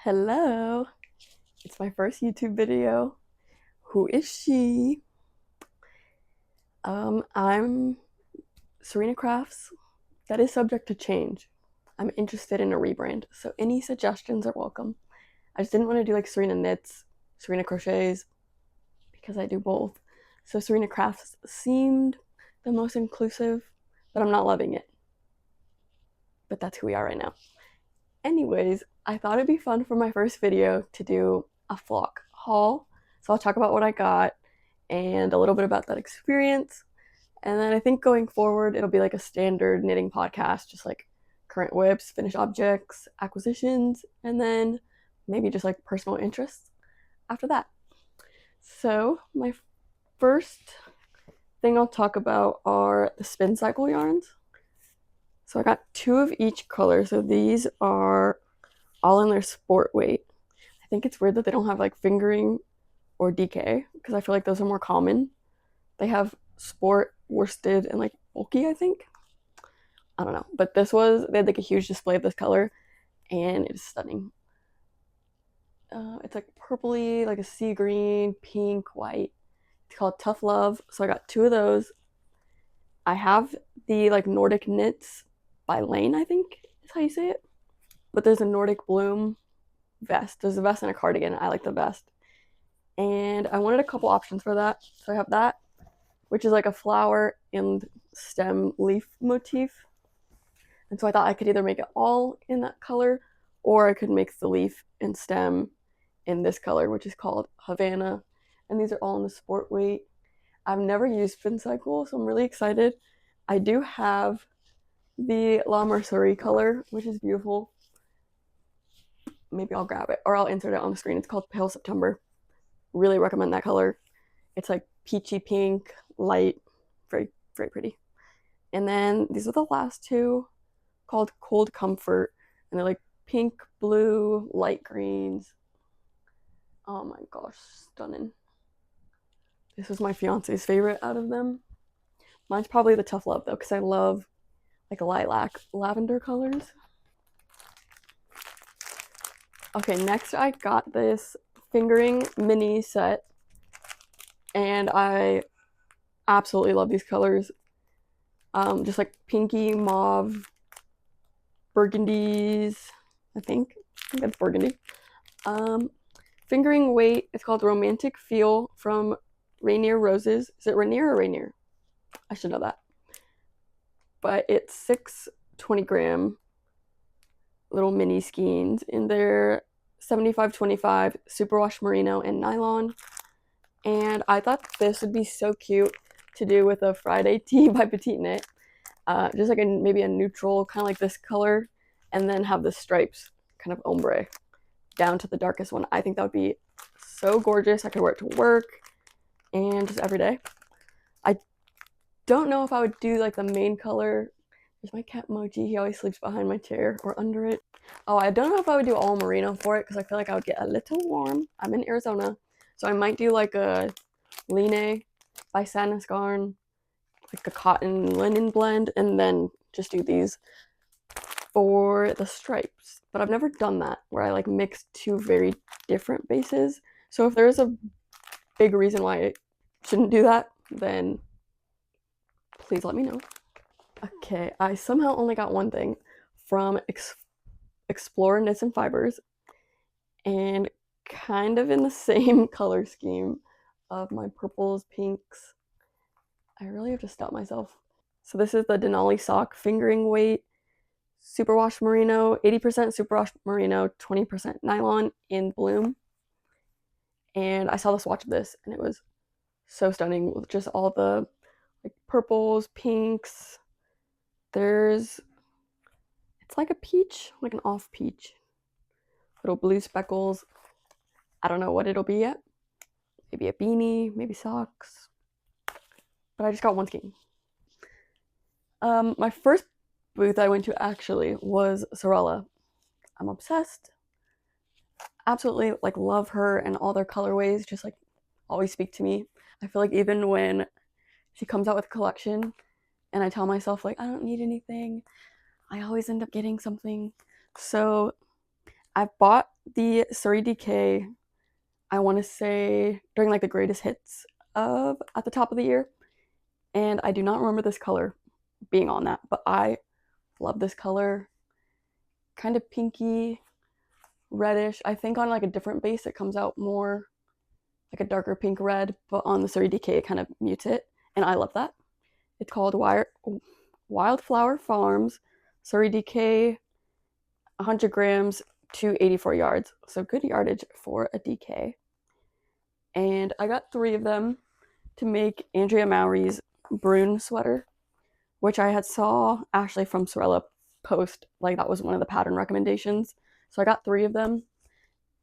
Hello, it's my first YouTube video. Who is she? I'm Serena Crafts. That is subject to change. I'm interested in a rebrand, so any suggestions are welcome. I just didn't want to do like Serena Knits, Serena Crochets, because I do both. So Serena Crafts seemed the most inclusive, but I'm not loving it. But that's who we are right now. Anyways, I thought it'd be fun for my first video to do a flock haul. So I'll talk about what I got and a little bit about that experience. And then I think going forward, it'll be like a standard knitting podcast, just like current whips, finished objects, acquisitions, and then maybe just like personal interests after that. So my first thing I'll talk about are the Spincycle yarns. So I got 2 of each color. So these are all in their sport weight. I think it's weird that they don't have like fingering or DK because I feel like those are more common. They have sport, worsted, and like bulky, I think. I don't know. But they had like a huge display of this color and it's stunning. It's like purpley, like a sea green, pink, white. It's called Tough Love. So I got 2 of those. I have the like Nordic Knits by Lane, I think is how you say it. But there's a Nordic Bloom vest. There's a vest and a cardigan. I like the vest. And I wanted a couple options for that. So I have that, which is like a flower and stem leaf motif. And so I thought I could either make it all in that color or I could make the leaf and stem in this color, which is called Havana. And these are all in the sport weight. I've never used Spincycle, so I'm really excited. I do have the La Mercerie color, which is beautiful. Maybe I'll grab it or I'll insert it on the screen. It's called Pale September. Really recommend that color. It's like peachy pink, light, very, very pretty. And then these are the last 2 called Cold Comfort. And they're like pink, blue, light greens. Oh my gosh, stunning. This was my fiance's favorite out of them. Mine's probably the Tough Love though, because I love like lilac, lavender colors. Okay, next I got this fingering mini set and I absolutely love these colors. Just like pinky, mauve, burgundies, I think that's burgundy. Fingering weight, it's called Romantic Feel from Rainier Roses. Is it Rainier or Rainier? I should know that. But it's 6 20-gram little mini skeins in their 75/25 superwash merino and nylon. And I thought this would be so cute to do with a Friday tee by Petite Knit. Just like maybe a neutral, kind of like this color, and then have the stripes, kind of ombre, down to the darkest one. I think that would be so gorgeous. I could wear it to work and just every day. I don't know if I would do like the main color. There's my cat Mochi. He always sleeps behind my chair or under it. Oh, I don't know if I would do all merino for it because I feel like I would get a little warm. I'm in Arizona, so I might do like a Line by Sanisgarn, like a cotton linen blend, and then just do these for the stripes. But I've never done that where I like mix 2 very different bases. So if there's a big reason why I shouldn't do that, then please let me know. Okay, I somehow only got one thing from Explore Knits and Fibers, and kind of in the same color scheme of my purples, pinks. I really have to stop myself. So this is the Denali sock fingering weight, superwash merino, 80% superwash merino, 20% nylon in bloom. And I saw the swatch of this and it was so stunning with just all the like purples, pinks. It's like a peach, like an off peach. Little blue speckles. I don't know what it'll be yet. Maybe a beanie, maybe socks. But I just got one skein. My first booth I went to actually was Sorella. I'm obsessed. Absolutely like love her and all their colorways just like always speak to me. I feel like even when she comes out with a collection and I tell myself like I don't need anything, I always end up getting something. So I've bought the Suri DK, I want to say during like the greatest hits of at the top of the year, and I do not remember this color being on that, but I love this color. Kind of pinky, reddish. I think on like a different base it comes out more like a darker pink red, but on the Suri DK it kind of mutes it, and I love that. It's called Wildflower Farms Suri DK, 100 grams to 84 yards, so good yardage for a DK. And I got 3 of them to make Andrea Mowry's Brune sweater, which I had saw Ashley from Sewrella post, like that was one of the pattern recommendations. So I got 3 of them.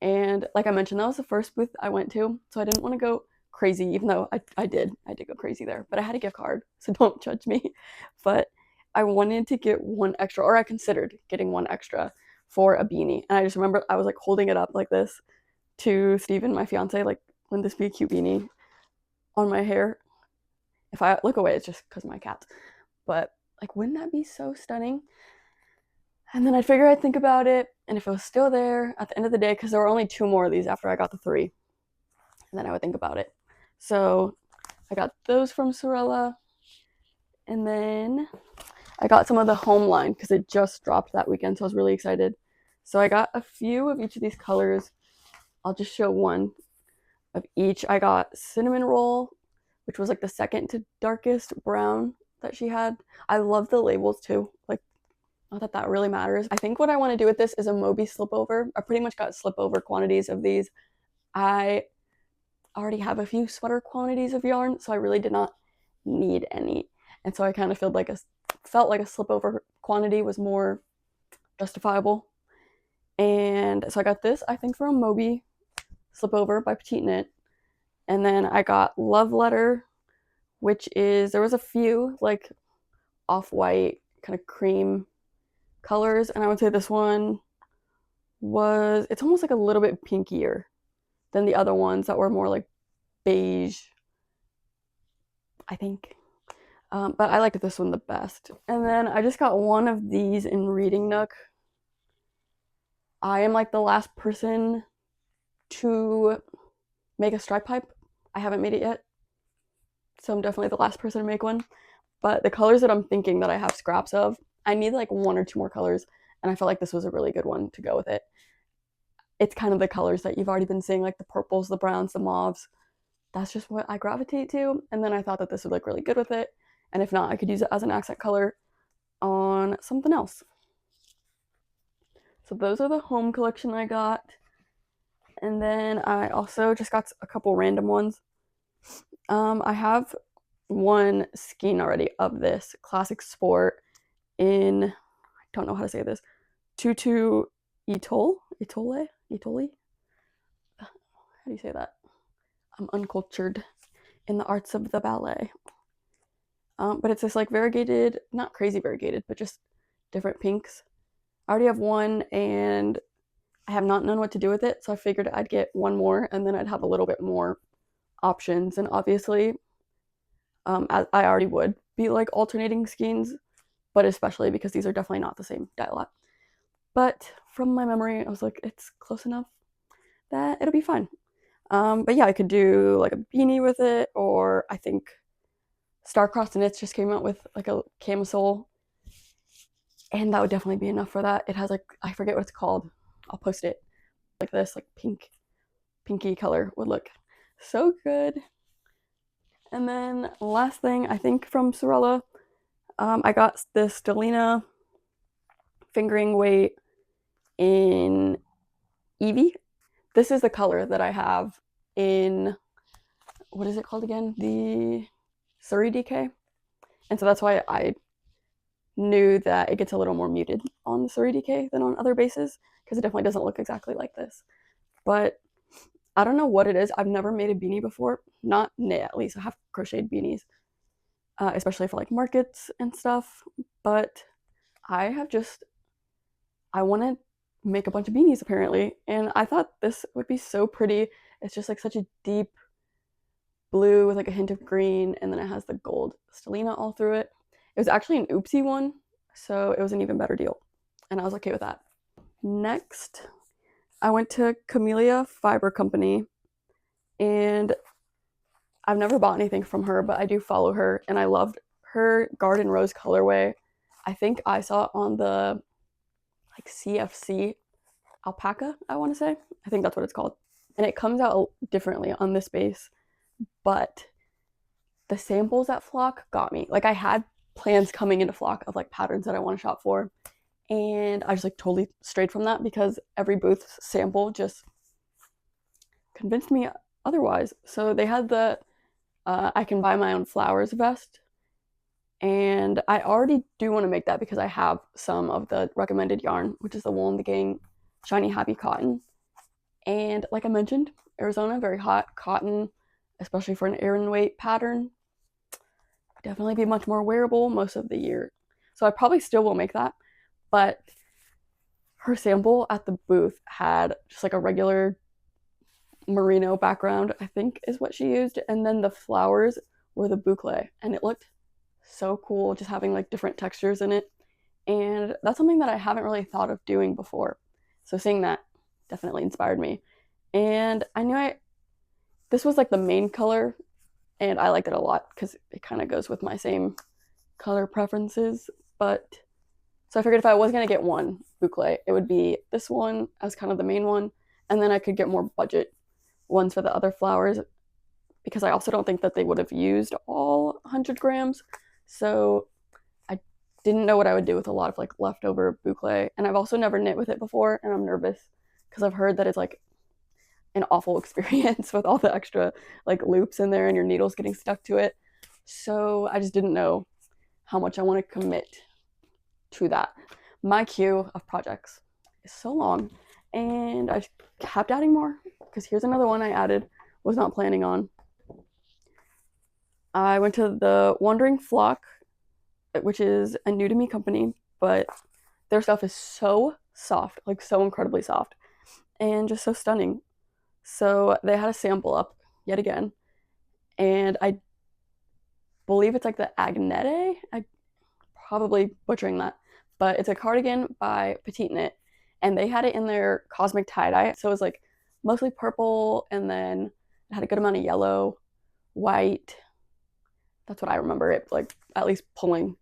And like I mentioned, that was the first booth I went to, so I didn't want to go crazy, even though I did go crazy there. But I had a gift card, so don't judge me. But I wanted to get one extra, or I considered getting one extra for a beanie. And I just remember I was like holding it up like this to Steven, my fiance, like, wouldn't this be a cute beanie on my hair? If I look away, it's just because of my cats. But like, wouldn't that be so stunning? And then I figured I'd think about it, and if it was still there at the end of the day, because there were only 2 more of these after I got the 3, and then I would think about it. So I got those from Sorella, and then I got some of the home line because it just dropped that weekend, so I was really excited. So I got a few of each of these colors. I'll just show one of each. I got Cinnamon Roll, which was like the second to darkest brown that she had. I love the labels too. Like, not that that really matters. I think what I want to do with this is a Moby slipover. I pretty much got slipover quantities of these. I already have a few sweater quantities of yarn, so I really did not need any. And so I kind of felt like a slipover quantity was more justifiable. And so I got this, I think, from Moby slipover by Petite Knit. And then I got Love Letter, which is, there was a few like off-white kind of cream colors, and I would say this one was, it's almost like a little bit pinkier than the other ones that were more like beige, I think. But I liked this one the best. And then I just got one of these in Reading Nook. I am like the last person to make a stripe pipe. I haven't made it yet, so I'm definitely the last person to make one. But the colors that I'm thinking that I have scraps of, I need like 1 or 2 more colors, and I felt like this was a really good one to go with it. It's kind of the colors that you've already been seeing, like the purples, the browns, the mauves. That's just what I gravitate to, and then I thought that this would look really good with it, and if not, I could use it as an accent color on something else. So those are the home collection I got, and then I also just got a couple random ones. I have one skein already of this classic sport in, I don't know how to say this, Tutu Etoile? How do you say that? I'm uncultured in the arts of the ballet. But it's this like variegated, not crazy variegated, but just different pinks. I already have one, and I have not known what to do with it, so I figured I'd get one more, and then I'd have a little bit more options. And obviously, I already would be like alternating skeins, but especially because these are definitely not the same dye lot. But from my memory, I was like, it's close enough that it'll be fine. But yeah, I could do like a beanie with it, or I think Starcrossed Knits just came out with like a camisole, and that would definitely be enough for that. It has like, I forget what it's called. I'll post it. Like this, like pinky color would look so good. And then last thing, I think from Sorella, I got this Stellina fingering weight in Evie. This is the color that I have in, what is it called again? The Suri DK. And so that's why I knew that it gets a little more muted on the Suri DK than on other bases, because it definitely doesn't look exactly like this. But I don't know what it is. I've never made a beanie before. Not knit, at least. I have crocheted beanies, especially for like markets and stuff. But I want to make a bunch of beanies apparently. And I thought this would be so pretty. It's just like such a deep blue with like a hint of green, and then it has the gold Stellina all through it. It was actually an oopsie one, so it was an even better deal, and I was okay with that. Next, I went to Camellia Fiber Company, and I've never bought anything from her, but I do follow her, and I loved her Garden Rose colorway. I think I saw it on the like CFC alpaca, I want to say. I think that's what it's called. And it comes out differently on this base, but the samples at Flock got me. Like I had plans coming into Flock of like patterns that I want to shop for, and I just like totally strayed from that because every booth sample just convinced me otherwise. So they had the I can buy my own flowers vest, and I already do want to make that because I have some of the recommended yarn, which is the Wool and the Gang Shiny Happy Cotton. And like I mentioned, Arizona, very hot. Cotton, especially for an Aran weight pattern, definitely be much more wearable most of the year. So I probably still will make that, but her sample at the booth had just like a regular merino background, I think is what she used, and then the flowers were the boucle, and it looked so cool just having like different textures in it. And that's something that I haven't really thought of doing before. So seeing that definitely inspired me. And I knew this was like the main color, and I liked it a lot because it kind of goes with my same color preferences. But so I figured if I was going to get one boucle, it would be this one as kind of the main one, and then I could get more budget ones for the other flowers, because I also don't think that they would have used all 100 grams. So I didn't know what I would do with a lot of like leftover boucle. And I've also never knit with it before, and I'm nervous because I've heard that it's like an awful experience with all the extra like loops in there and your needles getting stuck to it. So I just didn't know how much I want to commit to that. My queue of projects is so long, and I kept adding more because here's another one I added, was not planning on. I went to the Wandering Flock, which is a new to me company, but their stuff is so soft, like so incredibly soft, and just so stunning. So they had a sample up yet again, and I believe it's like the Agnete. I'm probably butchering that, but it's a cardigan by Petite Knit, and they had it in their cosmic tie-dye. So it was like mostly purple, and then it had a good amount of yellow, white. That's what I remember it like at least pulling.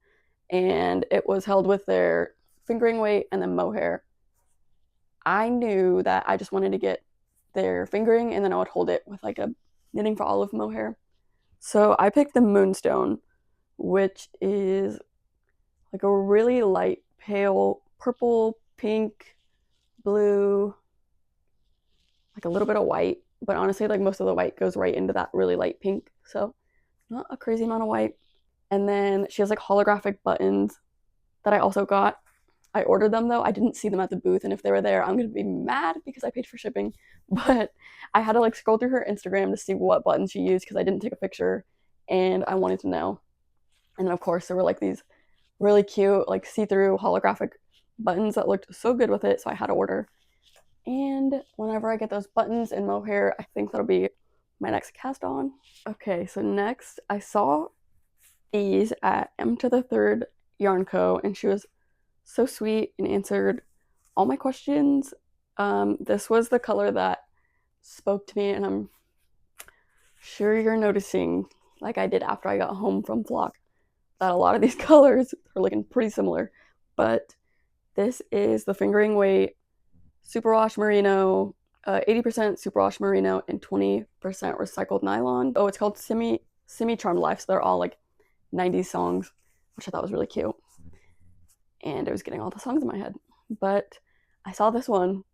And it was held with their fingering weight and then mohair. I knew that I just wanted to get their fingering, and then I would hold it with like a knitting for olive mohair. So I picked the Moonstone, which is like a really light pale purple, pink, blue, like a little bit of white, but honestly like most of the white goes right into that really light pink, so not a crazy amount of white. And then she has like holographic buttons that I also got. I ordered them though. I didn't see them at the booth, and if they were there, I'm gonna be mad because I paid for shipping. But I had to like scroll through her Instagram to see what buttons she used because I didn't take a picture, and I wanted to know. And then of course there were like these really cute like see-through holographic buttons that looked so good with it, so I had to order. And whenever I get those buttons and mohair, I think that'll be my next cast on. Okay, so next I saw these at M to the Third Yarn Co, and she was so sweet and answered all my questions. This was the color that spoke to me, and I'm sure you're noticing, like I did after I got home from Flock, that a lot of these colors are looking pretty similar. But this is the fingering weight superwash merino, 80% superwash merino and 20% recycled nylon. Oh, it's called Simi Charmed Life, so they're all like 90s songs, which I thought was really cute. And I was getting all the songs in my head. But I saw this one,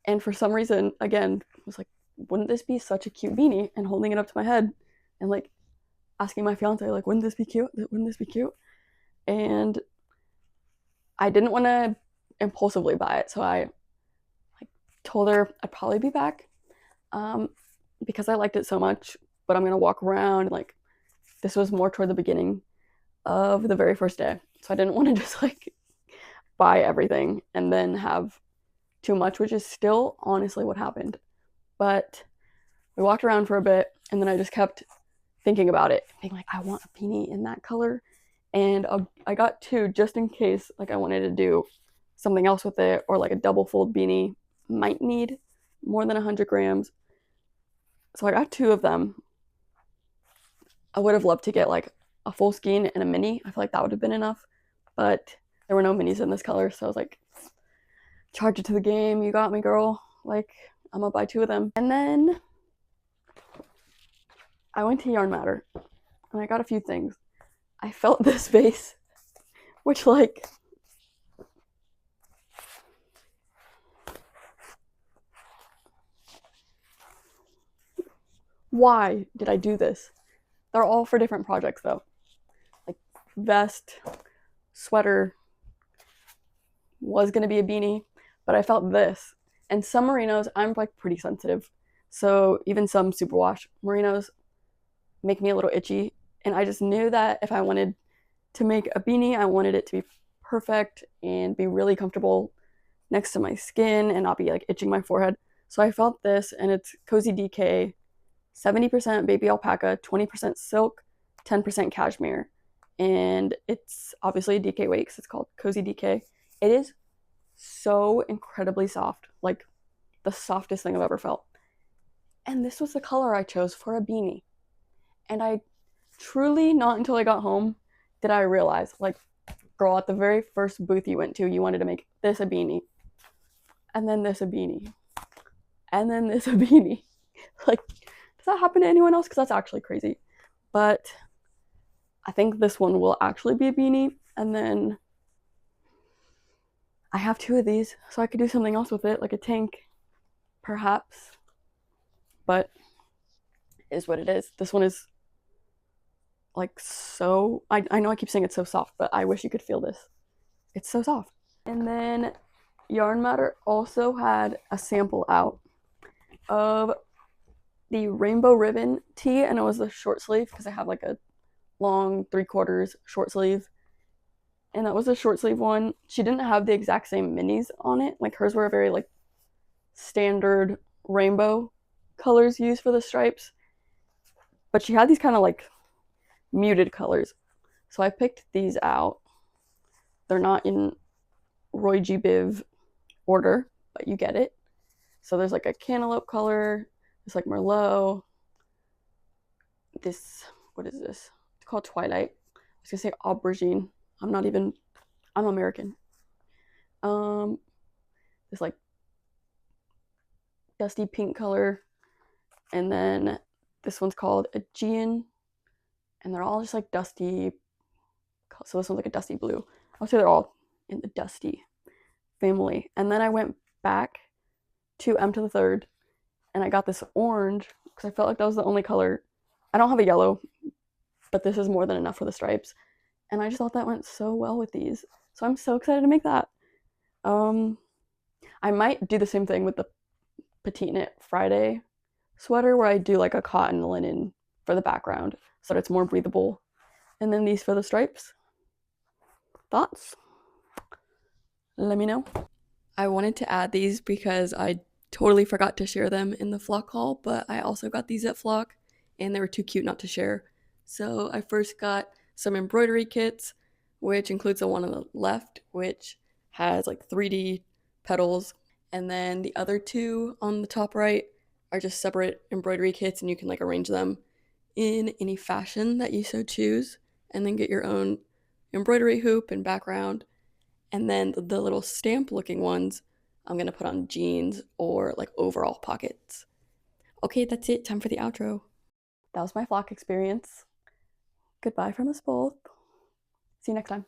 and for some reason, again, was like, wouldn't this be such a cute beanie? And holding it up to my head and like asking my fiance, like, wouldn't this be cute? Wouldn't this be cute? And I didn't want to impulsively buy it, so I like told her I'd probably be back because I liked it so much, but I'm gonna walk around. And, like, this was more toward the beginning of the very first day, so I didn't want to just like buy everything and then have too much, which is still honestly what happened. But we walked around for a bit, and then I just kept thinking about it, being like, I want a beanie in that color. And I got two just in case like I wanted to do something else with it, or like a double fold beanie, might need more than 100 grams. So I got 2 of them. I would have loved to get like a full skein and a mini. I feel like that would have been enough, but there were no minis in this color, so I was like, charge it to the game. You got me, girl. Like, I'm gonna buy 2 of them. And then I went to Yarn Matter and I got a few things. I felt this vase, which like, why did I do this? They're all for different projects though. Like vest, sweater, was gonna be a beanie, but I felt this. And some merinos, I'm like pretty sensitive. So even some superwash merinos make me a little itchy. And I just knew that if I wanted to make a beanie, I wanted it to be perfect and be really comfortable next to my skin and not be like itching my forehead. So I felt this, and it's Cozy DK, 70% baby alpaca, 20% silk, 10% cashmere. And it's obviously a DK weight because it's called Cozy DK. It is so incredibly soft, like the softest thing I've ever felt. And this was the color I chose for a beanie. And I truly, not until I got home, did I realize, like, girl, at the very first booth you went to, you wanted to make this a beanie, and then this a beanie, and then this a beanie. Like, does that happen to anyone else? Because that's actually crazy. But I think this one will actually be a beanie, and then I have 2 of these, so I could do something else with it, like a tank, perhaps. But it is what it is. This one is like so, I know I keep saying it's so soft, but I wish you could feel this. It's so soft. And then Yarn Matter also had a sample out of the rainbow ribbon tee, and it was the short sleeve because I have like a long 3/4 short sleeve, and that was a short sleeve one. She didn't have the exact same minis on it. Like hers were a very like standard rainbow colors used for the stripes, but she had these kind of like muted colors. So I picked these out. They're not in Roy G. Biv order, but you get it. So there's like a cantaloupe color, there's like Merlot, this, what is this? It's called Twilight. I was gonna say aubergine. I'm American. This like dusty pink color, and then this one's called Aegean, and they're all just like dusty. So this one's like a dusty blue. I would say they're all in the dusty family. And then I went back to M to the third, and I got this orange because I felt like that was the only color. I don't have a yellow, but this is more than enough for the stripes. And I just thought that went so well with these. So I'm so excited to make that. I might do the same thing with the Petite Knit Friday sweater where I do like a cotton linen for the background so that it's more breathable. And then these for the stripes. Thoughts? Let me know. I wanted to add these because I totally forgot to share them in the Flock haul, but I also got these at Flock and they were too cute not to share. So I first got some embroidery kits, which includes the one on the left, which has like 3D petals. And then the other 2 on the top right are just separate embroidery kits, and you can like arrange them in any fashion that you so choose, and then get your own embroidery hoop and background. And then the little stamp looking ones I'm gonna put on jeans or like overall pockets. Okay, that's it. Time for the outro. That was my Flock experience. Goodbye from us both. See you next time.